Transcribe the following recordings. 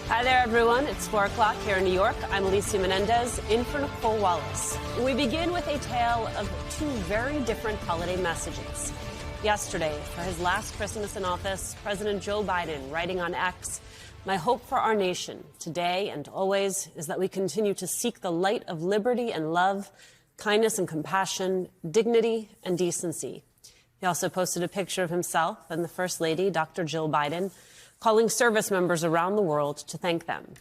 Hi there, everyone. It's 4 o'clock here in New York. I'm Alicia Menendez, in for Nicole Wallace. We begin with a tale of two very different holiday messages. Yesterday, for his last Christmas in office, President Joe Biden, writing on X, "My hope for our nation today and always is that we continue to seek the light of liberty and love, kindness and compassion, dignity and decency." He also posted a picture of himself and the First Lady, Dr. Jill Biden, calling service members around the world to thank them.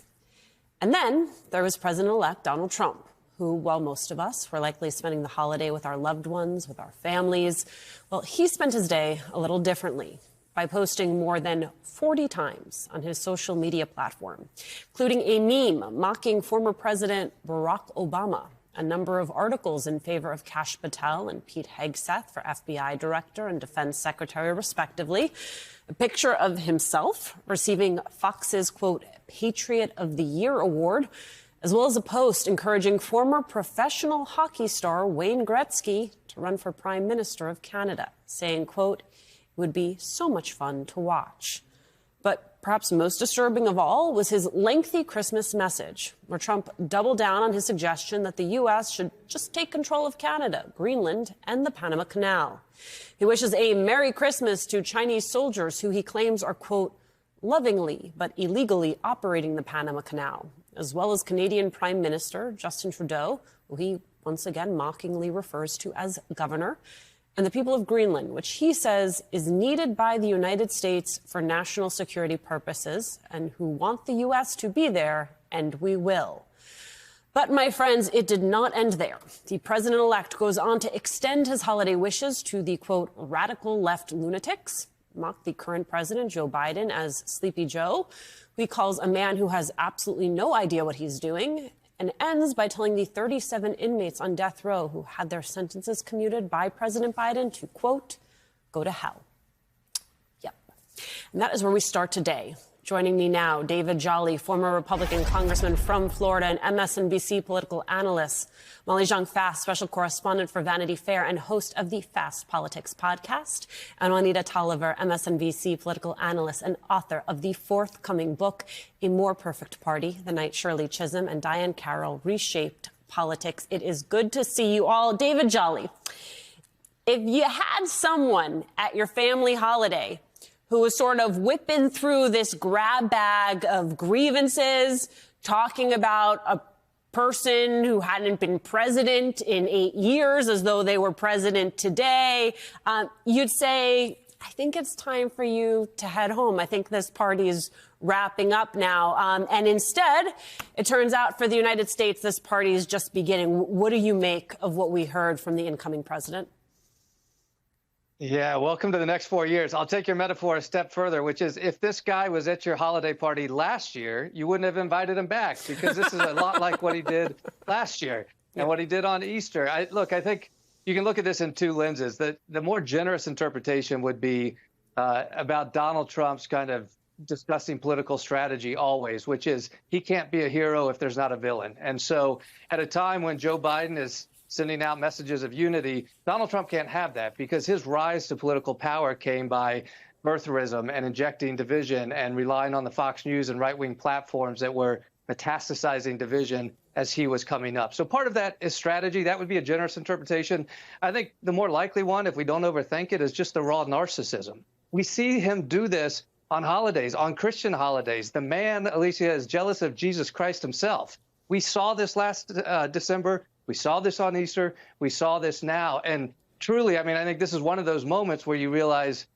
And then there was President-elect Donald Trump, who, while most of us were likely spending the holiday with our loved ones, with our families, well, he spent his day a little differently by posting more than 40 times on his social media platform, including a meme mocking former President Barack Obama, a number of articles in favor of Kash Patel and Pete Hegseth for FBI Director and Defense Secretary, respectively, a picture of himself receiving Fox's, quote, Patriot of the Year award, as well as a post encouraging former professional hockey star Wayne Gretzky to run for Prime Minister of Canada, saying, quote, "It would be so much fun to watch." But perhaps most disturbing of all was his lengthy Christmas message, where Trump doubled down on his suggestion that the U.S. should just take control of Canada, Greenland, and the Panama Canal. He wishes a Merry Christmas to Chinese soldiers who he claims are, quote, lovingly but illegally operating the Panama Canal, as well as Canadian Prime Minister Justin Trudeau, who he once again mockingly refers to as governor, and the people of Greenland, which he says is needed by the United States for national security purposes, and who want the U.S. to be there, and we will. But, my friends, it did not end there. The president-elect goes on to extend his holiday wishes to the, quote, radical left lunatics, mocked the current president, Joe Biden, as Sleepy Joe, who he calls a man who has absolutely no idea what he's doing, and ends by telling the 37 inmates on death row who had their sentences commuted by President Biden to, quote, go to hell. Yep. And that is where we start today. Joining me now, David Jolly, former Republican congressman from Florida and MSNBC political analyst, Molly Jong-Fast, special correspondent for Vanity Fair and host of the Fast Politics podcast, and Juanita Tolliver, MSNBC political analyst and author of the forthcoming book, A More Perfect Party, The Night Shirley Chisholm and Diane Carroll Reshaped Politics. It is good to see you all. David Jolly, if you had someone at your family holiday who was sort of whipping through this grab bag of grievances, talking about a person who hadn't been president in 8 years as though they were president today, you'd say, I think it's time for you to head home. I think this party is wrapping up now. And instead, it turns out for the United States, this party is just beginning. What do you make of what we heard from the incoming president? Yeah, welcome to the next 4 years. I'll take your metaphor a step further, which is if this guy was at your holiday party last year, you wouldn't have invited him back, because this is a lot like what he did last year and what he did on Easter. I think you can look at this in two lenses. The more generous interpretation would be about Donald Trump's kind of discussing political strategy always, which is he can't be a hero if there's not a villain. And so at a time when Joe Biden is sending out messages of unity, Donald Trump can't have that, because his rise to political power came by birtherism and injecting division and relying on the Fox News and right-wing platforms that were metastasizing division as he was coming up. So part of that is strategy. That would be a generous interpretation. I think the more likely one, if we don't overthink it, is just the raw narcissism. We see him do this on holidays, on Christian holidays. The man, Alicia, is jealous of Jesus Christ himself. We saw this last December. We saw this on Easter. We saw this now. And truly, I mean, I think this is one of those moments where you realize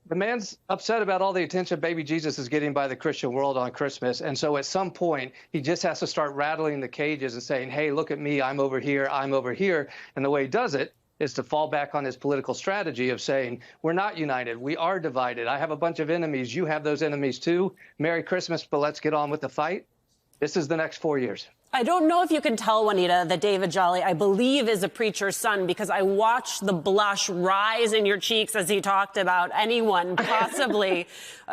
the man's upset about all the attention baby Jesus is getting by the Christian world on Christmas. And so at some point, he just has to start rattling the cages and saying, hey, look at me. I'm over here. I'm over here. And the way he does it is to fall back on his political strategy of saying, we're not united. We are divided. I have a bunch of enemies. You have those enemies, too. Merry Christmas, but let's get on with the fight. This is the next 4 years. I don't know if you can tell, Juanita, that David Jolly, I believe, is a preacher's son, because I watched the blush rise in your cheeks as he talked about anyone possibly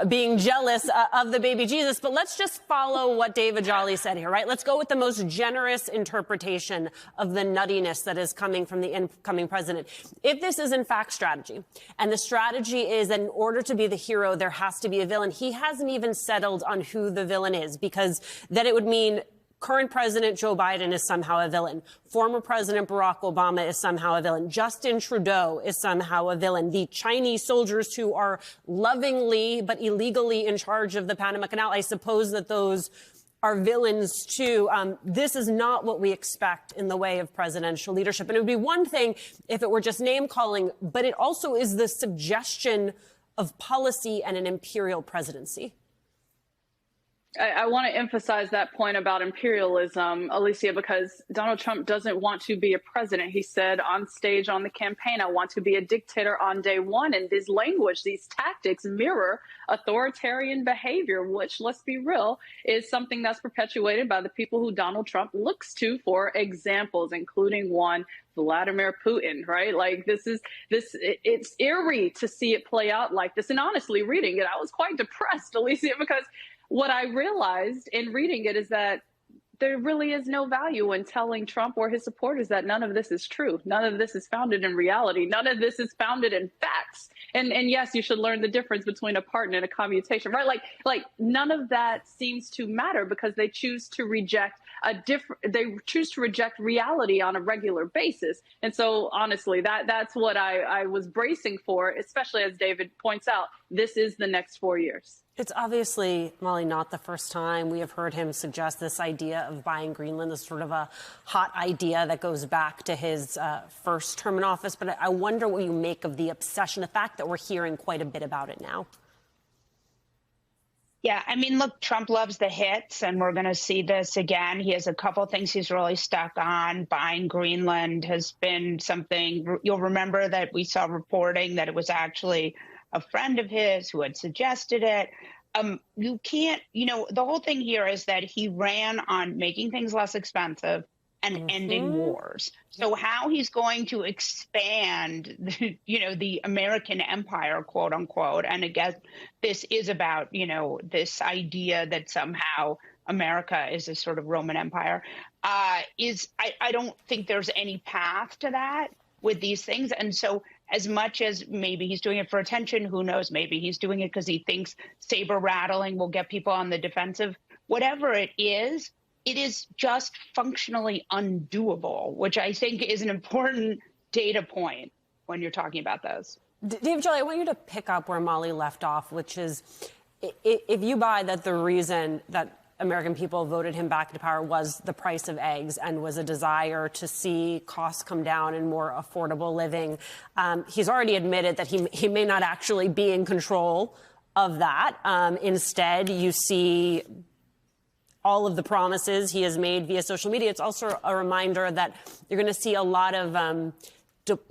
being jealous of the baby Jesus. But let's just follow what David Jolly said here, right? Let's go with the most generous interpretation of the nuttiness that is coming from the incoming president. If this is, in fact, strategy, and the strategy is that in order to be the hero, there has to be a villain, he hasn't even settled on who the villain is, because then it would mean current President Joe Biden is somehow a villain. Former President Barack Obama is somehow a villain. Justin Trudeau is somehow a villain. The Chinese soldiers who are lovingly but illegally in charge of the Panama Canal, I suppose that those are villains too. This is not what we expect in the way of presidential leadership. And it would be one thing if it were just name calling, but it also is the suggestion of policy and an imperial presidency. I want to emphasize that point about imperialism, Alicia, because Donald Trump doesn't want to be a president. He said on stage on the campaign, I want to be a dictator on day one. And this language, these tactics mirror authoritarian behavior, which, let's be real, is something that's perpetuated by the people who Donald Trump looks to for examples, including one, Vladimir Putin, right? Like it's eerie to see it play out like this. And honestly, reading it, I was quite depressed, Alicia, because what I realized in reading it is that there really is no value in telling Trump or his supporters that none of this is true. None of this is founded in reality. None of this is founded in facts. And yes, you should learn the difference between a pardon and a commutation, right? Like none of that seems to matter because they choose to reject reality on a regular basis. And so honestly, that's what I was bracing for, especially as David points out, this is the next 4 years. It's obviously, Molly, not the first time we have heard him suggest this idea of buying Greenland, this sort of a hot idea that goes back to his first term in office. But I wonder what you make of the obsession, the fact that we're hearing quite a bit about it now. Yeah, I mean, look, Trump loves the hits, and we're going to see this again. He has a couple things he's really stuck on. Buying Greenland has been something. You'll remember that we saw reporting that it was actually a friend of his who had suggested it. You can't, the whole thing here is that he ran on making things less expensive and ending wars. So how he's going to expand, the American empire, quote unquote, and I guess this is about, this idea that somehow America is a sort of Roman Empire, I don't think there's any path to that with these things. And so as much as maybe he's doing it for attention, who knows, maybe he's doing it because he thinks saber rattling will get people on the defensive, whatever it is just functionally undoable, which I think is an important data point when you're talking about those. Dave Jolly, I want you to pick up where Molly left off, which is if you buy that the reason that American people voted him back into power was the price of eggs and was a desire to see costs come down and more affordable living. He's already admitted that he may not actually be in control of that. Instead, you see all of the promises he has made via social media. It's also a reminder that you're going to see a lot of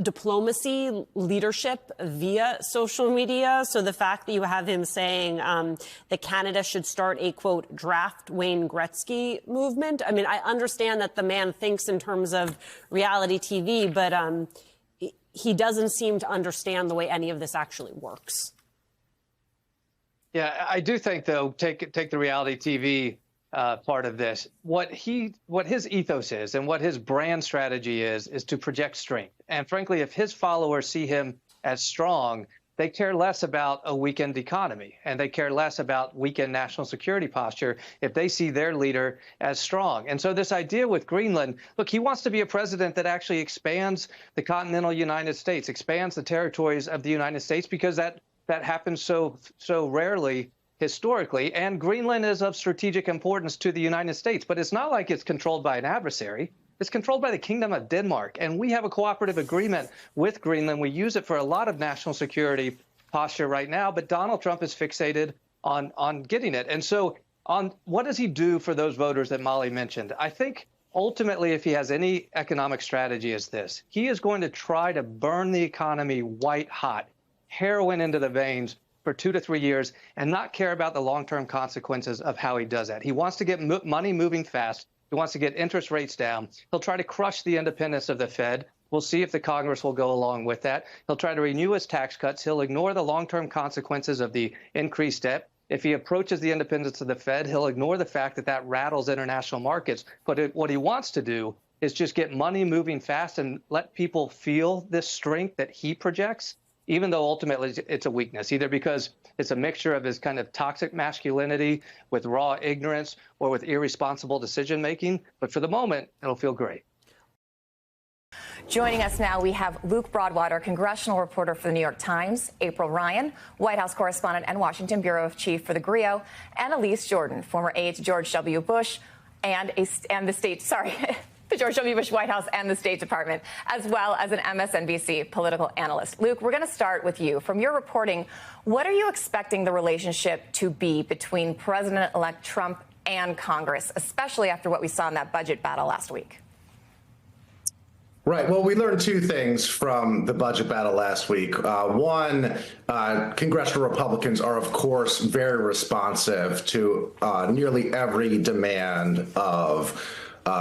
diplomacy, leadership via social media. So the fact that you have him saying that Canada should start a, quote, draft Wayne Gretzky movement. I mean, I understand that the man thinks in terms of reality TV, but he doesn't seem to understand the way any of this actually works. Yeah, I do think, though, take the reality TV part of this. What his ethos is and what his brand strategy is to project strength. And frankly, if his followers see him as strong, they care less about a weakened economy and they care less about weakened national security posture if they see their leader as strong. And so this idea with Greenland, look, he wants to be a president that actually expands the continental United States, expands the territories of the United States, because that happens so rarely historically, and Greenland is of strategic importance to the United States, but it's not like it's controlled by an adversary. It's controlled by the Kingdom of Denmark, and we have a cooperative agreement with Greenland. We use it for a lot of national security posture right now, but Donald Trump is fixated on getting it. And so on what does he do for those voters that Molly mentioned? I think ultimately, if he has any economic strategy, is this. He is going to try to burn the economy white hot, heroin into the veins for 2 to 3 years, and not care about the long-term consequences of how he does that. He wants to get money moving fast. He wants to get interest rates down. He'll try to crush the independence of the Fed. We'll see if the Congress will go along with that. He'll try to renew his tax cuts. He'll ignore the long-term consequences of the increased debt. If he approaches the independence of the Fed, he'll ignore the fact that that rattles international markets. But what he wants to do is just get money moving fast and let people feel this strength that he projects, even though ultimately it's a weakness, either because it's a mixture of his kind of toxic masculinity with raw ignorance or with irresponsible decision making. But for the moment, it'll feel great. Joining us now, we have Luke Broadwater, congressional reporter for the New York Times, April Ryan, White House correspondent and Washington bureau chief for the GRIO, and Elise Jordan, former aide to George W. Bush and the George W. Bush White House and the State Department, as well as an MSNBC political analyst. Luke, we're going to start with you. From your reporting, what are you expecting the relationship to be between President-elect Trump and Congress, especially after what we saw in that budget battle last week? Right. Well, we learned two things from the budget battle last week. One, congressional Republicans are, of course, very responsive to nearly every demand of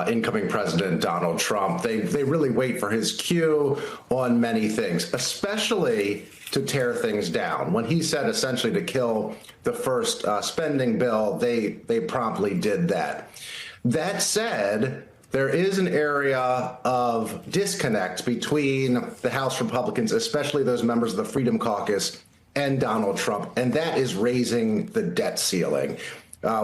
incoming President Donald Trump. They really wait for his cue on many things, especially to tear things down. When he said essentially to kill the first spending bill, they promptly did that. That said, there is an area of disconnect between the House Republicans, especially those members of the Freedom Caucus, and Donald Trump, and that is raising the debt ceiling.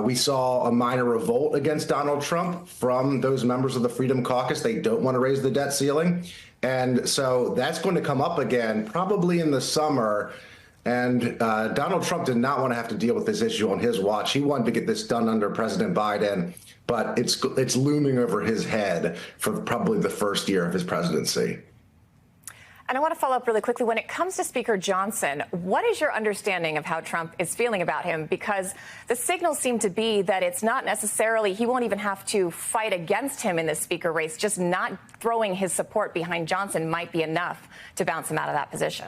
We saw a minor revolt against Donald Trump from those members of the Freedom Caucus. They don't want to raise the debt ceiling. And so that's going to come up again, probably in the summer. And Donald Trump did not want to have to deal with this issue on his watch. He wanted to get this done under President Biden, but it's looming over his head for probably the first year of his presidency. And I want to follow up really quickly. When it comes to Speaker Johnson, what is your understanding of how Trump is feeling about him? Because the signals seem to be that it's not necessarily, he won't even have to fight against him in this speaker race. Just not throwing his support behind Johnson might be enough to bounce him out of that position.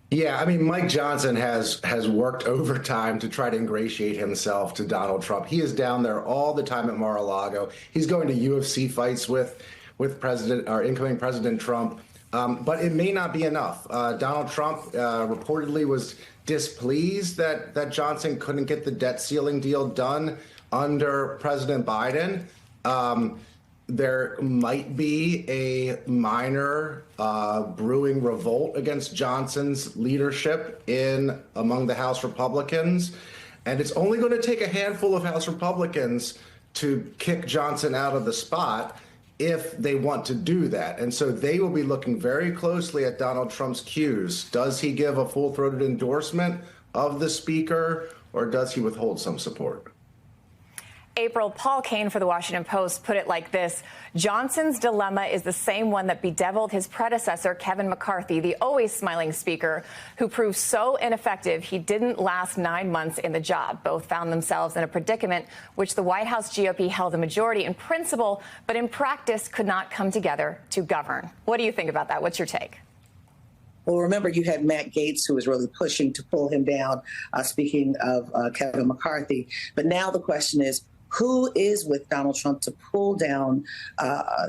Yeah, I mean, Mike Johnson has worked overtime to try to ingratiate himself to Donald Trump. He is down there all the time at Mar-a-Lago. He's going to UFC fights with incoming President Trump. But it may not be enough. Donald Trump reportedly was displeased that Johnson couldn't get the debt ceiling deal done under President Biden. There might be a minor brewing revolt against Johnson's leadership among the House Republicans. And it's only going to take a handful of House Republicans to kick Johnson out of the spot if they want to do that. And so they will be looking very closely at Donald Trump's cues. Does he give a full-throated endorsement of the speaker, or does he withhold some support? April, Paul Kane for the Washington Post put it like this: Johnson's dilemma is the same one that bedeviled his predecessor, Kevin McCarthy, the always smiling speaker, who proved so ineffective he didn't last 9 months in the job. Both found themselves in a predicament which the White House GOP held a majority in principle, but in practice could not come together to govern. What do you think about that? What's your take? Well, remember, you had Matt Gaetz, who was really pushing to pull him down, speaking of Kevin McCarthy. But now the question is, who is with Donald Trump to pull down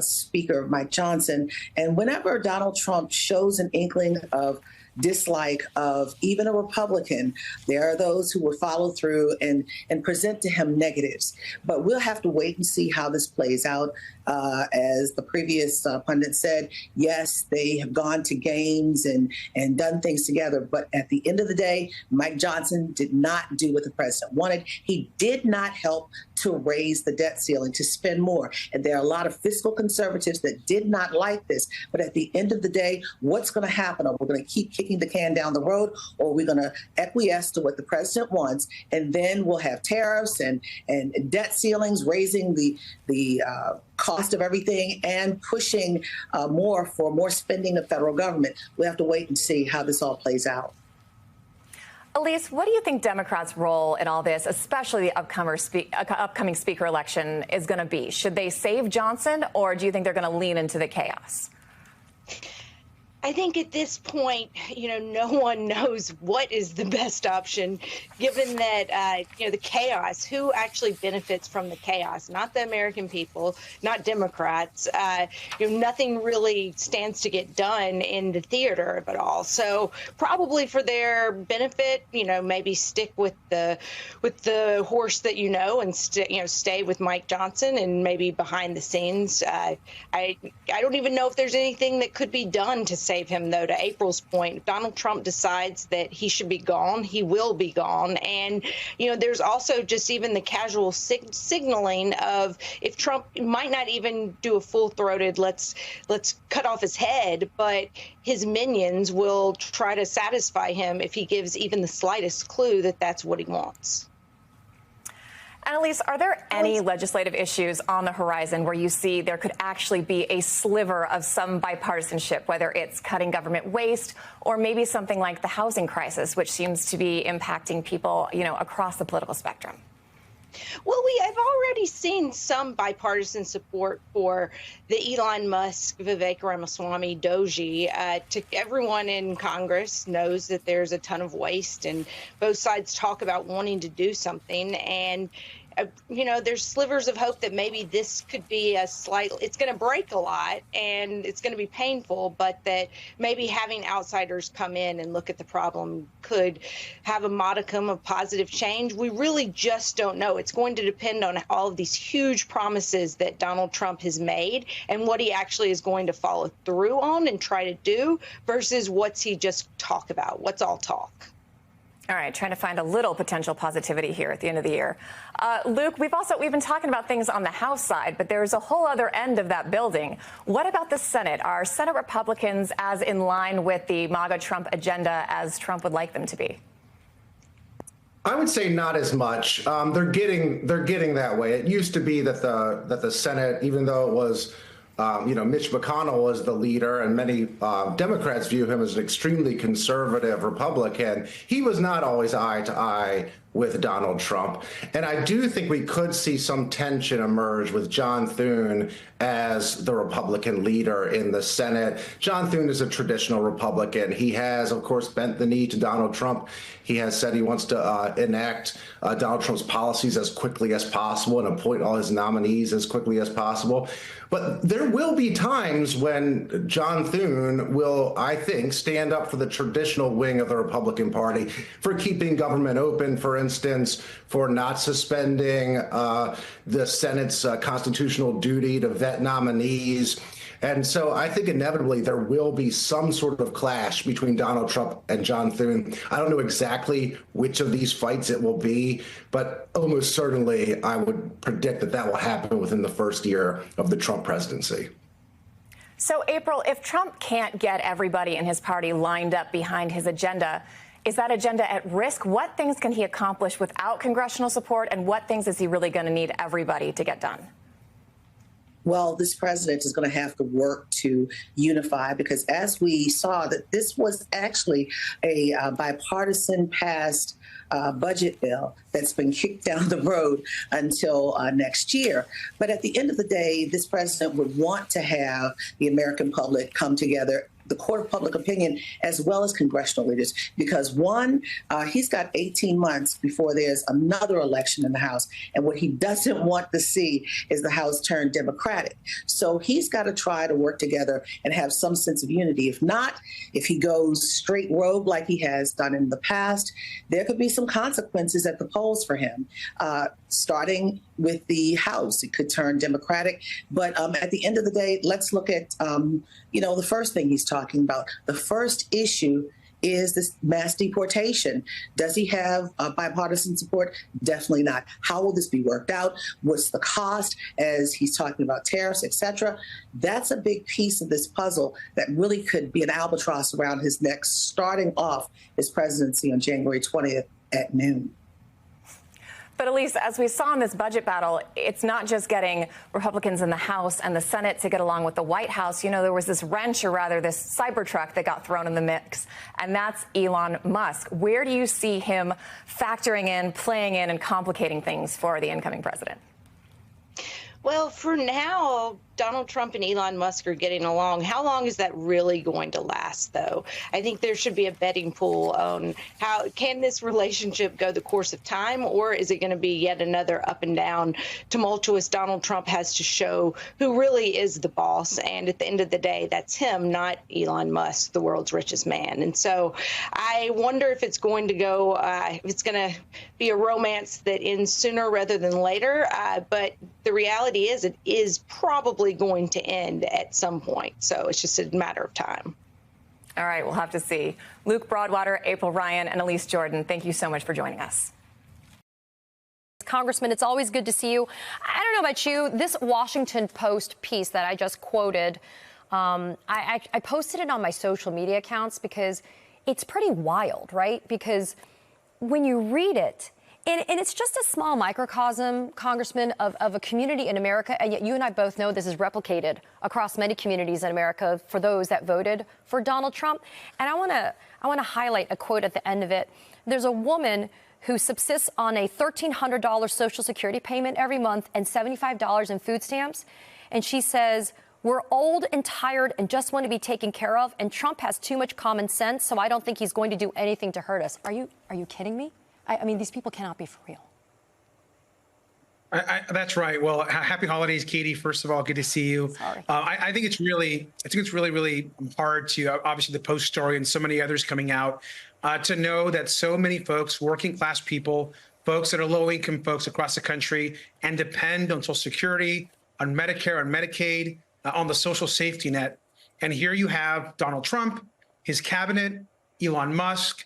Speaker Mike Johnson? And whenever Donald Trump shows an inkling of dislike of even a Republican, there are those who will follow through and present to him negatives. But we'll have to wait and see how this plays out. As the previous pundit said, yes, they have gone to games and done things together. But at the end of the day, Mike Johnson did not do what the president wanted. He did not help to raise the debt ceiling, to spend more. And there are a lot of fiscal conservatives that did not like this. But at the end of the day, what's going to happen? Are we going to keep kicking the can down the road, or are we going to acquiesce to what the president wants? And then we'll have tariffs and debt ceilings, raising the cost of everything and pushing for more spending of federal government. We have to wait and see how this all plays out. Elise, what do you think Democrats' role in all this, especially the upcoming speaker election, is going to be? Should they save Johnson, or do you think they're going to lean into the chaos? I think at this point, no one knows what is the best option, given that, the chaos, who actually benefits from the chaos, not the American people, not Democrats. Nothing really stands to get done in the theater of it all. So probably for their benefit, maybe stick with the horse that and stay with Mike Johnson and maybe behind the scenes. I don't even know if there's anything that could be done to save him, though. To April's point, if Donald Trump decides that he should be gone, he will be gone. And, there's also just even the casual signaling of if Trump might not even do a full-throated, let's cut off his head, but his minions will try to satisfy him if he gives even the slightest clue that that's what he wants. Annalise, are there any legislative issues on the horizon where you see there could actually be a sliver of some bipartisanship, whether it's cutting government waste or maybe something like the housing crisis, which seems to be impacting people, across the political spectrum? Well, we have already seen some bipartisan support for the Elon Musk, Vivek Ramaswamy, Doji. Everyone in Congress knows that there's a ton of waste, and both sides talk about wanting to do something. And there's slivers of hope that maybe this could be it's going to break a lot and it's going to be painful, but that maybe having outsiders come in and look at the problem could have a modicum of positive change. We really just don't know. It's going to depend on all of these huge promises that Donald Trump has made and what he actually is going to follow through on and try to do versus what's he just talk about, what's all talk. All right, trying to find a little potential positivity here at the end of the year. Luke, we've been talking about things on the House side, but there's a whole other end of that building. What about the Senate? Are Senate Republicans as in line with the MAGA Trump agenda as Trump would like them to be? I would say not as much. They're getting that way. It used to be that the Senate, even though it was Mitch McConnell was the leader, and many Democrats view him as an extremely conservative Republican. He was not always eye to eye with Donald Trump. And I do think we could see some tension emerge with John Thune as the Republican leader in the Senate. John Thune is a traditional Republican. He has, of course, bent the knee to Donald Trump. He has said he wants to enact Donald Trump's policies as quickly as possible and appoint all his nominees as quickly as possible. But there will be times when John Thune will, I think, stand up for the traditional wing of the Republican Party, for keeping government open, for instance, for not suspending the Senate's constitutional duty to vet nominees. And so I think inevitably there will be some sort of clash between Donald Trump and John Thune. I don't know exactly which of these fights it will be, but almost certainly I would predict that will happen within the first year of the Trump presidency. So, April, if Trump can't get everybody in his party lined up behind his agenda, is that agenda at risk? What things can he accomplish without congressional support, and what things is he really going to need everybody to get done? Well, this president is going to have to work to unify, because as we saw, that this was actually a bipartisan passed budget bill that's been kicked down the road until next year. But at the end of the day, this president would want to have the American public come together, the court of public opinion, as well as congressional leaders, because one, he's got 18 months before there's another election in the House. And what he doesn't want to see is the House turn Democratic. So he's got to try to work together and have some sense of unity. If not, if he goes straight rogue like he has done in the past, there could be some consequences at the polls for him, starting with the House. It could turn Democratic. But at the end of the day, let's look at, the first thing he's talking about. The first issue is this mass deportation. Does he have bipartisan support? Definitely not. How will this be worked out? What's the cost, as he's talking about tariffs, et cetera? That's a big piece of this puzzle that really could be an albatross around his neck, starting off his presidency on January 20th at noon. But Elise, as we saw in this budget battle, it's not just getting Republicans in the House and the Senate to get along with the White House. There was this wrench, or rather this Cybertruck, that got thrown in the mix, and that's Elon Musk. Where do you see him factoring in, playing in, and complicating things for the incoming president? Well, for now, Donald Trump and Elon Musk are getting along. How long is that really going to last, though? I think there should be a betting pool on how can this relationship go the course of time, or is it going to be yet another up and down, tumultuous Donald Trump has to show who really is the boss. And at the end of the day, that's him, not Elon Musk, the world's richest man. And so I wonder if it's going to go, if it's going to be a romance that ends sooner rather than later. But the reality is it is probably going to end at some point. So it's just a matter of time. All right, we'll have to see. Luke Broadwater, April Ryan, and Elise Jordan, thank you so much for joining us. Congressman, it's always good to see you. I don't know about you. This Washington Post piece that I just quoted, I posted it on my social media accounts because it's pretty wild, right? Because when you read it, and it's just a small microcosm, Congressman, of a community in America, and yet you and I both know this is replicated across many communities in America for those that voted for Donald Trump. And I want to highlight a quote at the end of it. There's a woman who subsists on a $1,300 Social Security payment every month and $75 in food stamps. And she says, "We're old and tired and just want to be taken care of. And Trump has too much common sense, so I don't think he's going to do anything to hurt us." Are you kidding me? I mean, these people cannot be for real. That's right. Well, happy holidays, Katie. First of all, good to see you. Sorry. I think it's really hard to, obviously the Post story and so many others coming out, to know that so many folks, working class people, folks that are low income folks across the country and depend on Social Security, on Medicare, on Medicaid, on the social safety net. And here you have Donald Trump, his cabinet, Elon Musk,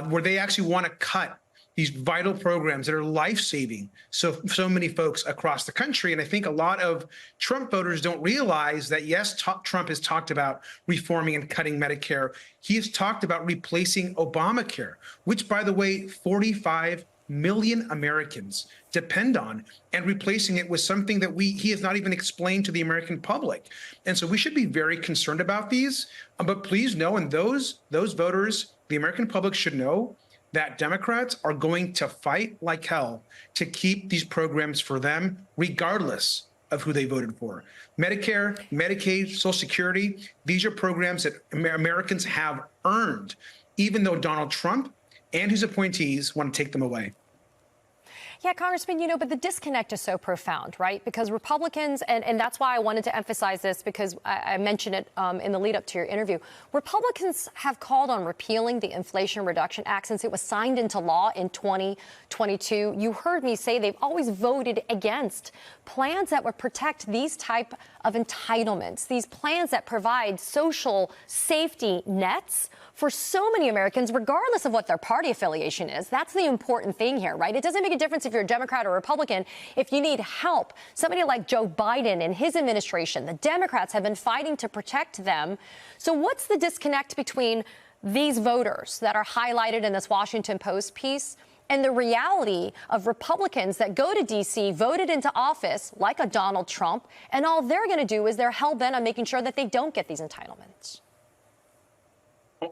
where they actually want to cut these vital programs that are life-saving so many folks across the country. And I think a lot of Trump voters don't realize that, yes, Trump has talked about reforming and cutting Medicare. He has talked about replacing Obamacare, which, by the way, 45 million Americans depend on, and replacing it with something that he has not even explained to the American public. And so we should be very concerned about these. But please know, and those voters, the American public should know, that Democrats are going to fight like hell to keep these programs for them, regardless of who they voted for. Medicare, Medicaid, Social Security, these are programs that Americans have earned, even though Donald Trump and his appointees want to take them away. Yeah, Congressman, but the disconnect is so profound, right? Because Republicans, and that's why I wanted to emphasize this, because I mentioned it in the lead up to your interview. Republicans have called on repealing the Inflation Reduction Act since it was signed into law in 2022. You heard me say they've always voted against plans that would protect these type of entitlements, these plans that provide social safety nets for so many Americans, regardless of what their party affiliation is. That's the important thing here, right? It doesn't make a difference if you're a Democrat or Republican. If you need help, somebody like Joe Biden and his administration, the Democrats have been fighting to protect them. So what's the disconnect between these voters that are highlighted in this Washington Post piece and the reality of Republicans that go to D.C., voted into office like a Donald Trump, and all they're going to do is they're hell-bent on making sure that they don't get these entitlements?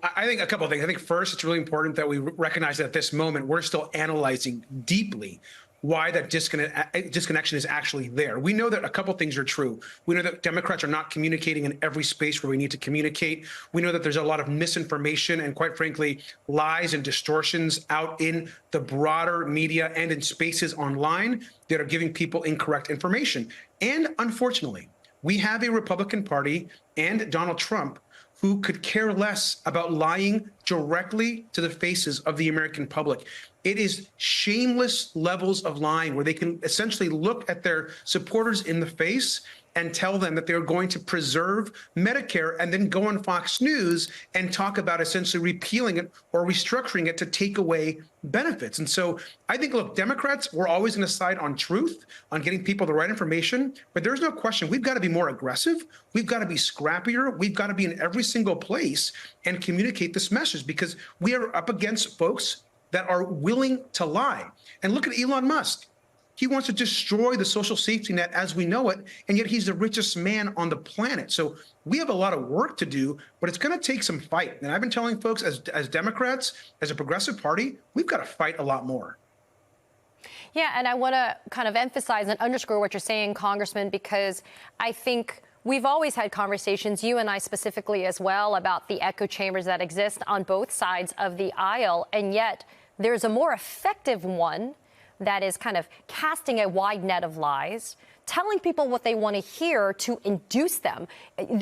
I think a couple of things. I think first, it's really important that we recognize that at this moment, we're still analyzing deeply why that disconnection is actually there. We know that a couple of things are true. We know that Democrats are not communicating in every space where we need to communicate. We know that there's a lot of misinformation and, quite frankly, lies and distortions out in the broader media and in spaces online that are giving people incorrect information. And unfortunately, we have a Republican Party and Donald Trump who could care less about lying directly to the faces of the American public. It is shameless levels of lying where they can essentially look at their supporters in the face and tell them that they're going to preserve Medicare and then go on Fox News and talk about essentially repealing it or restructuring it to take away benefits. And so I think, look, Democrats, we're always going to side on truth, on getting people the right information. But there's no question we've got to be more aggressive. We've got to be scrappier. We've got to be in every single place and communicate this message, because we are up against folks that are willing to lie. And look at Elon Musk. He wants to destroy the social safety net as we know it, and yet he's the richest man on the planet. So we have a lot of work to do, but it's going to take some fight. And I've been telling folks, as Democrats, as a progressive party, we've got to fight a lot more. Yeah, and I want to kind of emphasize and underscore what you're saying, Congressman, because I think we've always had conversations, you and I specifically as well, about the echo chambers that exist on both sides of the aisle. And yet there's a more effective one that is kind of casting a wide net of lies, telling people what they want to hear to induce them.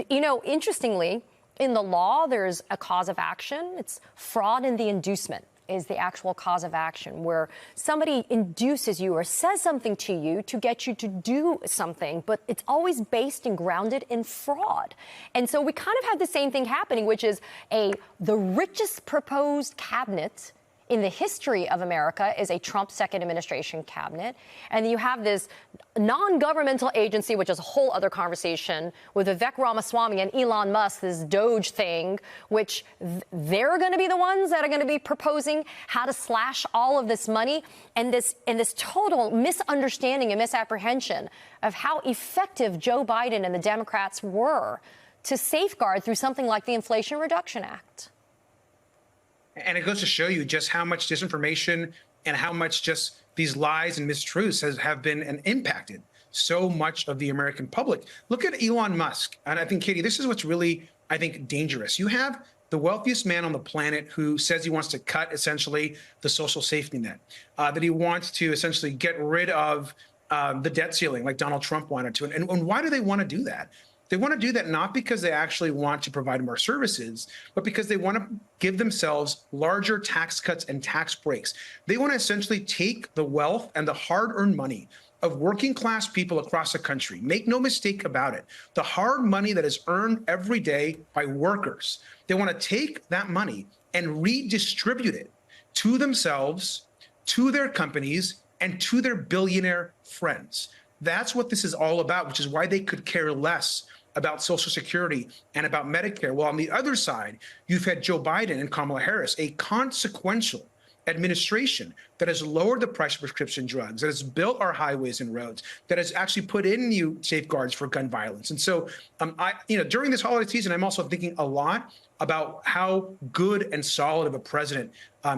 You know, interestingly, in the law, there's a cause of action. It's fraud in the inducement is the actual cause of action, where somebody induces you or says something to you to get you to do something, but it's always based and grounded in fraud. And so we kind of have the same thing happening, which is the richest proposed cabinet in the history of America is a Trump second administration cabinet. And you have this non-governmental agency, which is a whole other conversation, with Vivek Ramaswamy and Elon Musk, this Doge thing, which they're going to be the ones that are going to be proposing how to slash all of this money, and this total misunderstanding and misapprehension of how effective Joe Biden and the Democrats were to safeguard through something like the Inflation Reduction Act. And it goes to show you just how much disinformation and how much just these lies and mistruths have been impacted so much of the American public. Look at Elon Musk. And I think, Katie, this is what's really, I think, dangerous. You have the wealthiest man on the planet who says he wants to cut essentially the social safety net, that he wants to essentially get rid of the debt ceiling like Donald Trump wanted to. And why do they want to do that? They want to do that not because they actually want to provide more services, but because they want to give themselves larger tax cuts and tax breaks. They want to essentially take the wealth and the hard-earned money of working class people across the country. Make no mistake about it. The hard money that is earned every day by workers. They want to take that money and redistribute it to themselves, to their companies, and to their billionaire friends. That's what this is all about, which is why they could care less about Social Security and about Medicare. Well, on the other side, you've had Joe Biden and Kamala Harris, a consequential administration that has lowered the price of prescription drugs, that has built our highways and roads, that has actually put in new safeguards for gun violence. And so, during this holiday season, I'm also thinking a lot about how good and solid of a president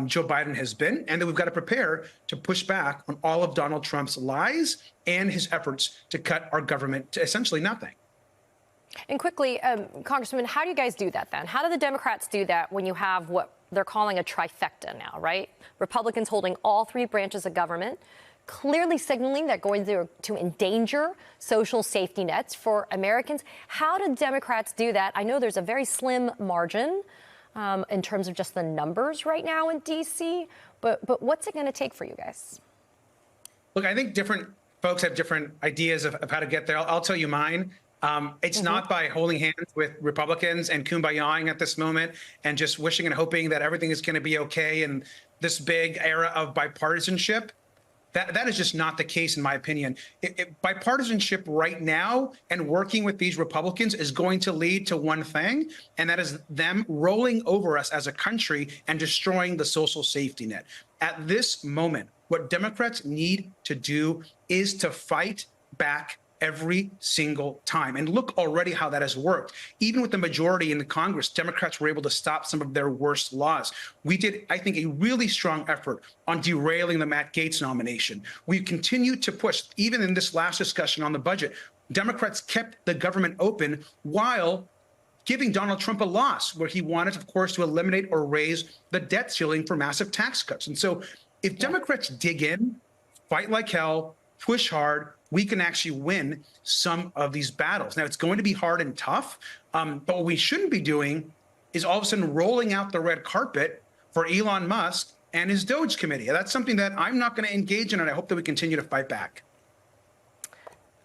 Joe Biden has been, and that we've got to prepare to push back on all of Donald Trump's lies and his efforts to cut our government to essentially nothing. And quickly, Congressman, how do you guys do that then? How do the Democrats do that when you have what they're calling a trifecta now, right? Republicans holding all three branches of government, clearly signaling they're going to endanger social safety nets for Americans. How do Democrats do that? I know there's a very slim margin in terms of just the numbers right now in D.C., but what's it going to take for you guys? Look, I think different folks have different ideas of how to get there. I'll tell you mine. It's not by holding hands with Republicans and kumbayaing at this moment and just wishing and hoping that everything is going to be okay in this big era of bipartisanship. That is just not the case, in my opinion. Bipartisanship right now and working with these Republicans is going to lead to one thing, and that is them rolling over us as a country and destroying the social safety net. At this moment, what Democrats need to do is to fight back every single time. And look already how that has worked. Even with the majority in the Congress, Democrats were able to stop some of their worst laws. We did, I think, a really strong effort on derailing the Matt Gaetz nomination. We continue to push, even in this last discussion on the budget, Democrats kept the government open while giving Donald Trump a loss, where he wanted, of course, to eliminate or raise the debt ceiling for massive tax cuts. And so if Democrats dig in, fight like hell, push hard, we can actually win some of these battles. Now, it's going to be hard and tough, but what we shouldn't be doing is all of a sudden rolling out the red carpet for Elon Musk and his Doge committee. That's something that I'm not going to engage in, and I hope that we continue to fight back.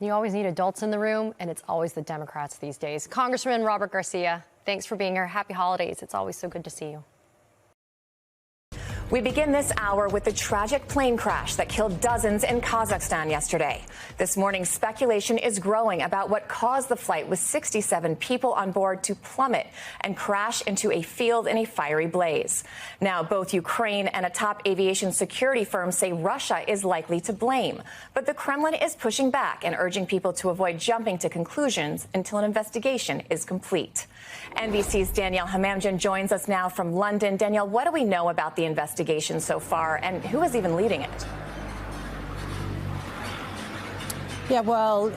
You always need adults in the room, and it's always the Democrats these days. Congressman Robert Garcia, thanks for being here. Happy holidays. It's always so good to see you. We begin this hour with the tragic plane crash that killed dozens in Kazakhstan yesterday. This morning, speculation is growing about what caused the flight with 67 people on board to plummet and crash into a field in a fiery blaze. Now, both Ukraine and a top aviation security firm say Russia is likely to blame. But the Kremlin is pushing back and urging people to avoid jumping to conclusions until an investigation is complete. NBC's Danielle Hamamdjian joins us now from London. Danielle, what do we know about the investigation so far, and who is even leading it? Yeah, well,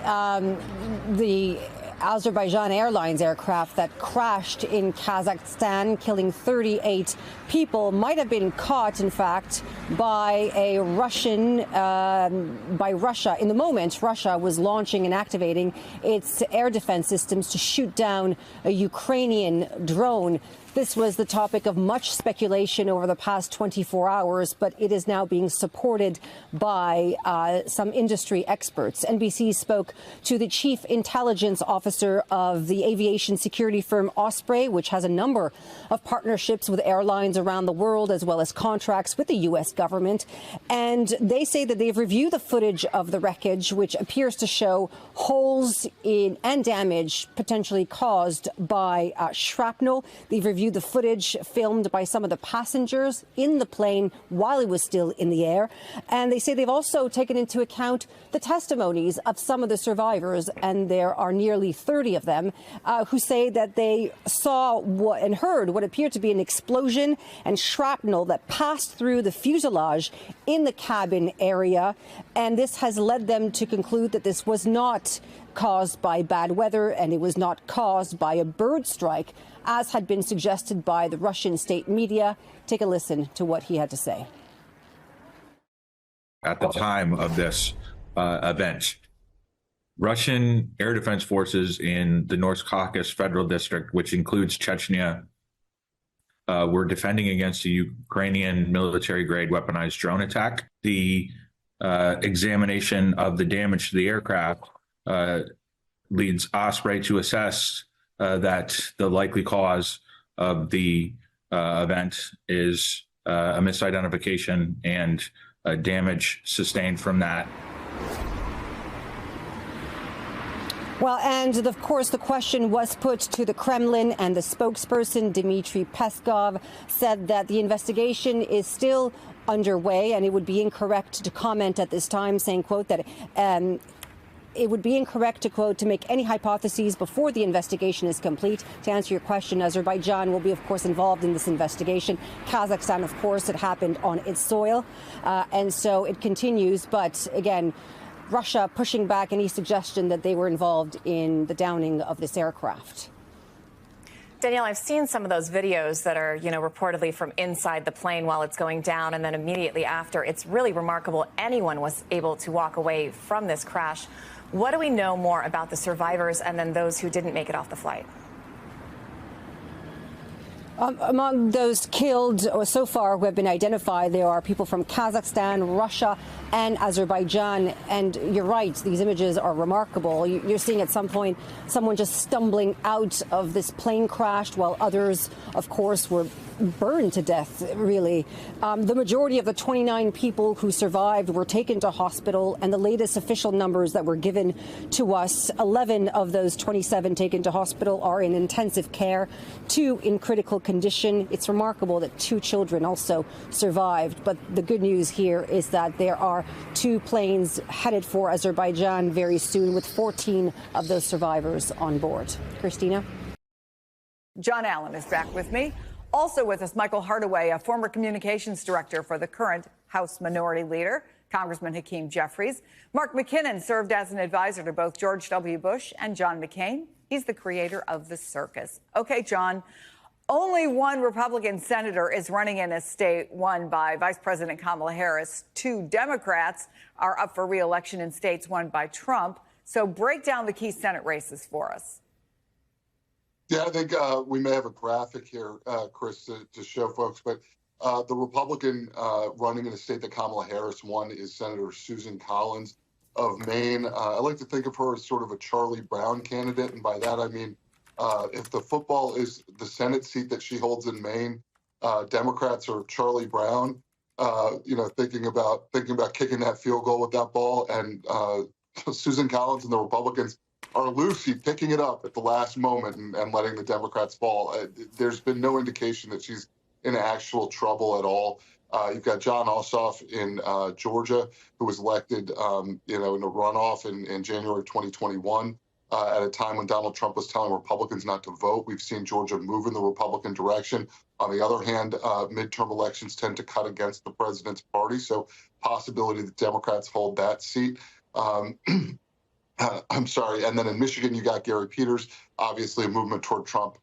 the Azerbaijan Airlines aircraft that crashed in Kazakhstan, killing 38 people, might have been caught, in fact, by a Russian, by Russia. In the moment, Russia was launching and activating its air defense systems to shoot down a Ukrainian drone. This was the topic of much speculation over the past 24 hours, but it is now being supported by some industry experts. NBC spoke to the chief intelligence officer of the aviation security firm Osprey, which has a number of partnerships with airlines around the world, as well as contracts with the U.S. government. And they say that they've reviewed the footage of the wreckage, which appears to show holes in and damage potentially caused by shrapnel. They've reviewed the footage filmed by some of the passengers in the plane while it was still in the air. And they say they've also taken into account the testimonies of some of the survivors, and there are nearly 30 of them, who say that they saw and heard what appeared to be an explosion and shrapnel that passed through the fuselage in the cabin area. And this has led them to conclude that this was not caused by bad weather, and it was not caused by a bird strike, as had been suggested by the Russian state media. Take a listen to what he had to say. At the time of this event, Russian air defense forces in the North Caucasus Federal District, which includes Chechnya, were defending against a Ukrainian military-grade weaponized drone attack. The examination of the damage to the aircraft leads Osprey to assess that the likely cause of the event is a misidentification and damage sustained from that. Well, and of course, the question was put to the Kremlin, and the spokesperson, Dmitry Peskov, said that the investigation is still underway, and it would be incorrect to comment at this time, saying, quote, that it would be incorrect to, quote, to make any hypotheses before the investigation is complete. To answer your question, Azerbaijan will be, of course, involved in this investigation. Kazakhstan, of course, it happened on its soil. And so it continues. But again, Russia pushing back any suggestion that they were involved in the downing of this aircraft. Danielle, I've seen some of those videos that are, reportedly from inside the plane while it's going down and then immediately after. It's really remarkable anyone was able to walk away from this crash. What do we know more about the survivors and then those who didn't make it off the flight? Among those killed so far who have been identified, there are people from Kazakhstan, Russia, and Azerbaijan. And you're right, these images are remarkable. You're seeing at some point someone just stumbling out of this plane crash, while others, of course, were burned to death, really. The majority of the 29 people who survived were taken to hospital, and the latest official numbers that were given to us, 11 of those 27 taken to hospital are in intensive care, 2 in critical condition. It's remarkable that 2 children also survived. But the good news here is that there are 2 planes headed for Azerbaijan very soon, with 14 of those survivors on board. Christina? John Allen is back with me. Also with us, Michael Hardaway, a former communications director for the current House Minority Leader, Congressman Hakeem Jeffries. Mark McKinnon served as an advisor to both George W. Bush and John McCain. He's the creator of The Circus. Okay, John, only one Republican senator is running in a state won by Vice President Kamala Harris. 2 Democrats are up for re-election in states won by Trump. So break down the key Senate races for us. Yeah, I think we may have a graphic here, Chris, to show folks. But the Republican running in a state that Kamala Harris won is Senator Susan Collins of Maine. I like to think of her as sort of a Charlie Brown candidate. And by that, I mean, if the football is the Senate seat that she holds in Maine, Democrats are Charlie Brown, thinking about kicking that field goal with that ball. And Susan Collins and the Republicans are Lucy picking it up at the last moment and letting the Democrats fall. There's been no indication that she's in actual trouble at all. You've got John Ossoff in Georgia, who was elected, in a runoff in January 2021, at a time when Donald Trump was telling Republicans not to vote. We've seen Georgia move in the Republican direction. On the other hand, midterm elections tend to cut against the president's party, so possibility that Democrats hold that seat. I'm sorry. And then in Michigan, you got Gary Peters, obviously a movement toward Trump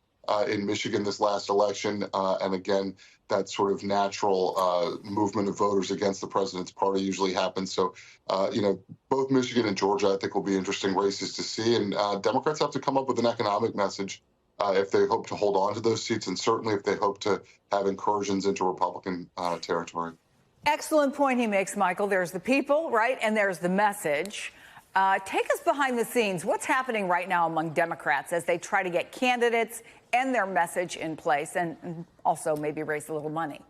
in Michigan this last election. And again, that sort of natural movement of voters against the president's party usually happens. So, both Michigan and Georgia, I think, will be interesting races to see. And Democrats have to come up with an economic message if they hope to hold on to those seats, and certainly if they hope to have incursions into Republican territory. Excellent point he makes, Michael. There's the people, right? And there's the message. Take us behind the scenes. What's happening right now among Democrats as they try to get candidates and their message in place and also maybe raise a little money?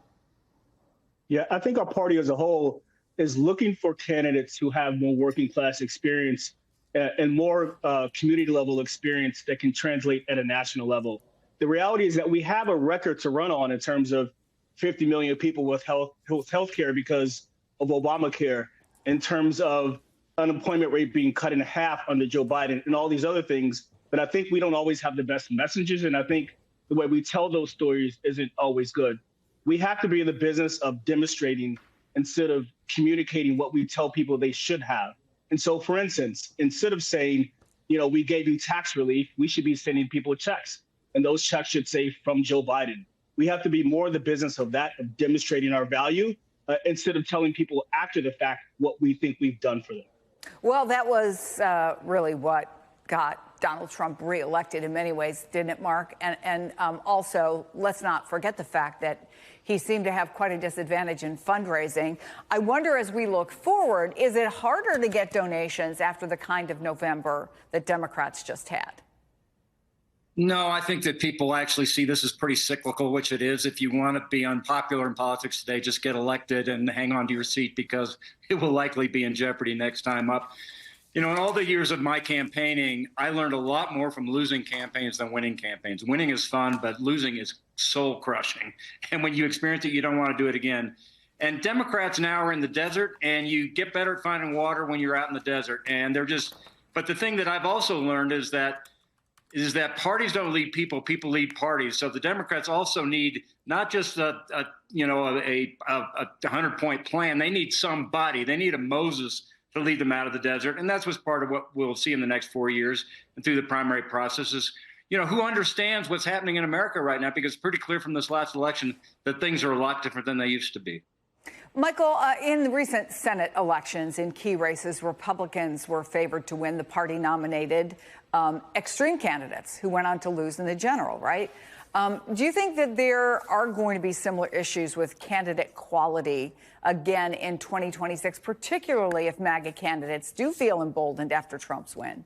Yeah, I think our party as a whole is looking for candidates who have more working class experience and more community level experience that can translate at a national level. The reality is that we have a record to run on in terms of 50 million people with health care because of Obamacare, in terms of unemployment rate being cut in half under Joe Biden and all these other things. But I think we don't always have the best messages. And I think the way we tell those stories isn't always good. We have to be in the business of demonstrating instead of communicating what we tell people they should have. And so, for instance, instead of saying, we gave you tax relief, we should be sending people checks. And those checks should say from Joe Biden. We have to be more in the business of that, of demonstrating our value, instead of telling people after the fact what we think we've done for them. Well, that was really what got Donald Trump reelected in many ways, didn't it, Mark? And also, let's not forget the fact that he seemed to have quite a disadvantage in fundraising. I wonder, as we look forward, is it harder to get donations after the kind of November that Democrats just had? No, I think that people actually see this as pretty cyclical, which it is. If you want to be unpopular in politics today, just get elected and hang on to your seat because it will likely be in jeopardy next time up. In all the years of my campaigning, I learned a lot more from losing campaigns than winning campaigns. Winning is fun, but losing is soul crushing. And when you experience it, you don't want to do it again. And Democrats now are in the desert, and you get better at finding water when you're out in the desert. And but the thing that I've also learned is that parties don't lead people, people lead parties. So the Democrats also need not just a 100-point plan. They need somebody. They need a Moses to lead them out of the desert. And that's what's part of what we'll see in the next 4 years and through the primary processes. Who understands what's happening in America right now, because it's pretty clear from this last election that things are a lot different than they used to be. Michael, in the recent Senate elections, in key races, Republicans were favored to win. The party nominated extreme candidates who went on to lose in the general, right? Do you think that there are going to be similar issues with candidate quality again in 2026, particularly if MAGA candidates do feel emboldened after Trump's win?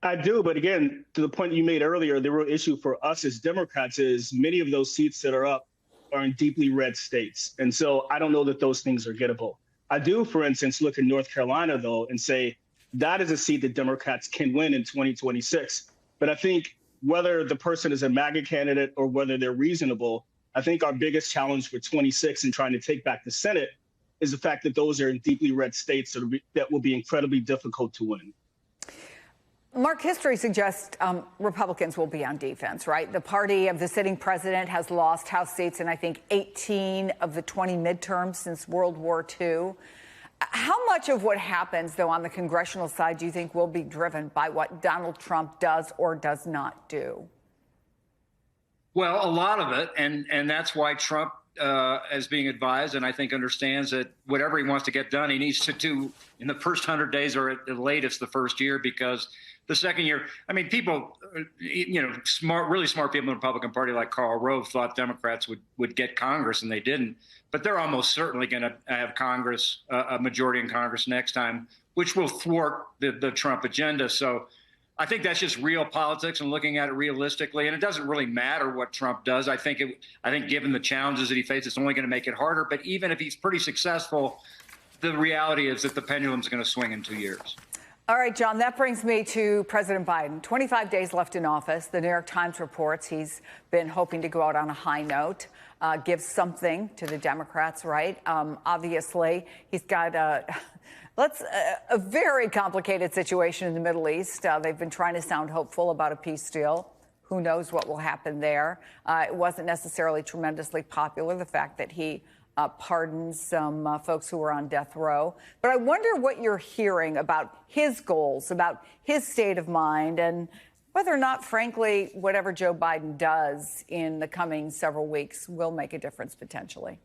I do. But again, to the point you made earlier, the real issue for us as Democrats is many of those seats that are up are in deeply red states. And so I don't know that those things are gettable. I do, for instance, look at North Carolina, though, and say that is a seat that Democrats can win in 2026. But I think whether the person is a MAGA candidate or whether they're reasonable, I think our biggest challenge for 26 and trying to take back the Senate is the fact that those are in deeply red states that will be incredibly difficult to win. Mark, history suggests Republicans will be on defense, right? The party of the sitting president has lost House seats in, I think, 18 of the 20 midterms since World War II. How much of what happens, though, on the congressional side do you think will be driven by what Donald Trump does or does not do? Well, a lot of it. And that's why Trump is being advised, and I think understands that whatever he wants to get done, he needs to do in the first 100 days or at the latest the first year, because the second year, I mean, people, really smart people in the Republican Party like Karl Rove thought Democrats would get Congress, and they didn't. But they're almost certainly going to have Congress, a majority in Congress next time, which will thwart the Trump agenda. So I think that's just real politics and looking at it realistically. And it doesn't really matter what Trump does. I think given the challenges that he faces, it's only going to make it harder. But even if he's pretty successful, the reality is that the pendulum's going to swing in 2 years. All right, John, that brings me to President Biden. 25 days left in office. The New York Times reports he's been hoping to go out on a high note, give something to the Democrats, right? Obviously, he's got a very complicated situation in the Middle East. They've been trying to sound hopeful about a peace deal. Who knows what will happen there? It wasn't necessarily tremendously popular, the fact that he pardons some folks who were on death row. But I wonder what you're hearing about his goals, about his state of mind, and whether or not, frankly, whatever Joe Biden does in the coming several weeks will make a difference potentially.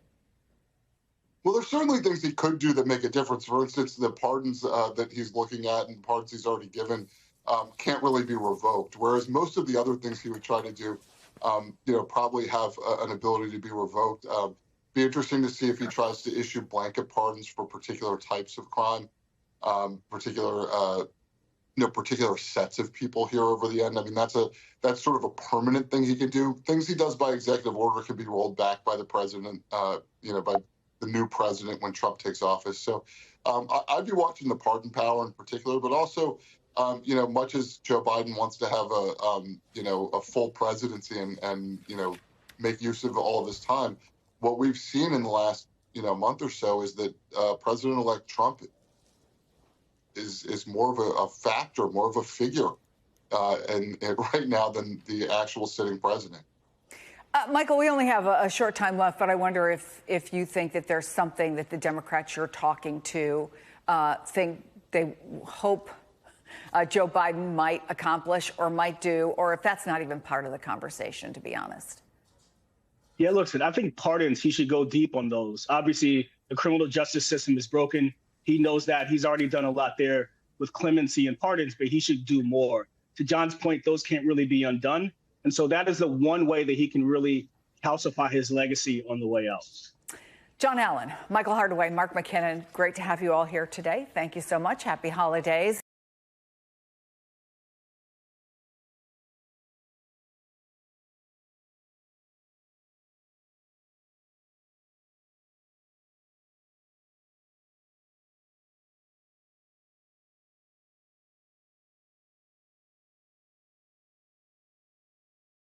Well, there's certainly things he could do that make a difference. For instance, the pardons that he's looking at and pardons he's already given can't really be revoked, whereas most of the other things he would try to do, probably have an ability to be revoked. Be interesting to see if he tries to issue blanket pardons for particular types of crime, particular sets of people here over the end. I mean, that's sort of a permanent thing he can do. Things he does by executive order can be rolled back by the president, by the new president when Trump takes office. So I'd be watching the pardon power in particular, but also, much as Joe Biden wants to have a full presidency and make use of all of his time, what we've seen in the last, month or so is that President-elect Trump is more of a factor, more of a figure and right now than the actual sitting president. Michael, we only have a short time left, but I wonder if you think that there's something that the Democrats you're talking to think they hope Joe Biden might accomplish or might do, or if that's not even part of the conversation, to be honest. Yeah, listen, I think pardons, he should go deep on those. Obviously, the criminal justice system is broken. He knows that. He's already done a lot there with clemency and pardons, but he should do more. To John's point, those can't really be undone. And so that is the one way that he can really calcify his legacy on the way out. John Allen, Michael Hardaway, Mark McKinnon, great to have you all here today. Thank you so much. Happy holidays.